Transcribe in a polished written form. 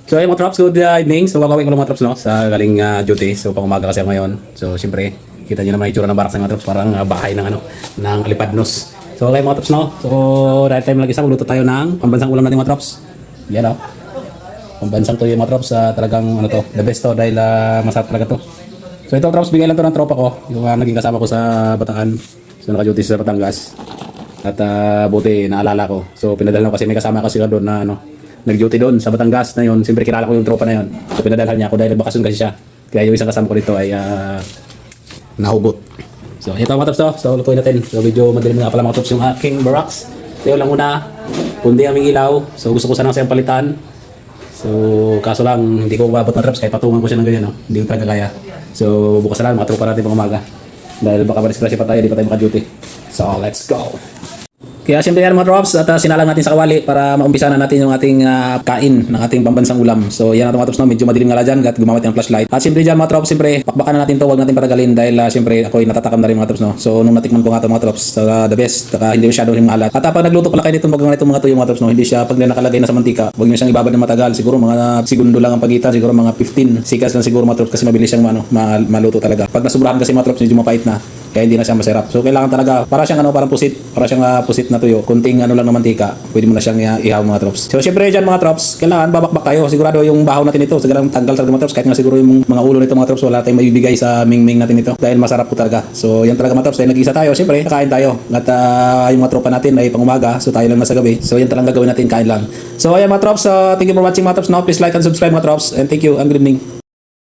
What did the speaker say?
So ayun mga trops, good evening. So kakawin ko lang mga trops no, sa galing duty. So pang umaga kasi ako ngayon. So siyempre, kita niyo naman yung itsura ng barracks ng mga trops. Parang bahay ng ano, ng Alipadnos. So okay mga trops no. So right time lagi sa magluto tayo ng pambansang ulam natin mga trops. Yan o. Pambansang to yung mga trops. Talagang ano to, the best to dahil masarap talaga to. So ito trops, bigay lang to ng tropa ko. Yung naging kasama ko sa Bataan. So naka-duty sa Batangas. At buti naalala ko. So pinadala ko kasi may kasama kasi doon na ano, nag-duty doon sa Batangas na yun. Siyempre kilala ko yung tropa na yun. So pinadalhan niya ako dahil nagbakasyon kasi siya. Kaya yung isang kasama ko dito ay nahugot. So ito mga tops to. So lutuin natin. So medyo madilim nga pala mga tops yung aking barracks. So yun lang muna. Kundi aming ilaw. So gusto ko sanang siyang palitan. So kaso lang hindi ko umabot mga tops kahit patungan ko siya ng ganyan. No? Hindi ko talaga kaya. So bukas na lang mga tropa natin pang umaga. Dahil baka madiskrasya pa tayo. Di pa tayo maka-duty. So let's go. Kaya siyempre yan mga drops at sinalang natin sa kawali para maumpisa na natin yung ating kain ng ating pambansang ulam. So yan mga drops no, medyo madilim nga la dyan at gumamit ng flashlight. At siyempre dyan mga drops, siyempre pakbakan na natin to, huwag natin patagalin dahil siyempre ako'y natatakam na rin mga drops no. So nung natikman ko nga ito mga drops, the best, hindi masyadong maalat. At pag nagluto pala kayo nitong mga tuyo mga drops no, hindi siya pag nakalagay na sa mantika, huwag niyo siyang ibabad ng matagal. Siguro mga segundo lang ang pagitan, siguro mga 15 seconds lang siguro mga drops kasi mabilis siyang maluto talaga. Pag nasubrahan kasi mga drops, medyo mapait na. Kaya hindi na siya masarap. So kailangan talaga para siyang parang pusit, para siyang pusit na tuyo. Kunting lang na mantika, pwede mo na siyang ihaw mga trops. So syempre diyan mga trops, kailangan babakbak tayo. Sigurado yung bahaw natin ito, sigurado tanggal talaga mga trops. Kahit nga siguro yung mga ulo nito mga trops, wala tayong maibigay sa mingming natin ito dahil masarap po talaga. So yan talaga mga trops, dahil nag-isa tayo, syempre kakain tayo. At yung mga tropa natin ay pangumaga, so tayo lang nasa gabi. So yan talaga gagawin natin, kain lang. So ayan mga trops, thank you for watching mga trops. Now please like and subscribe mga trops, and thank you and good evening.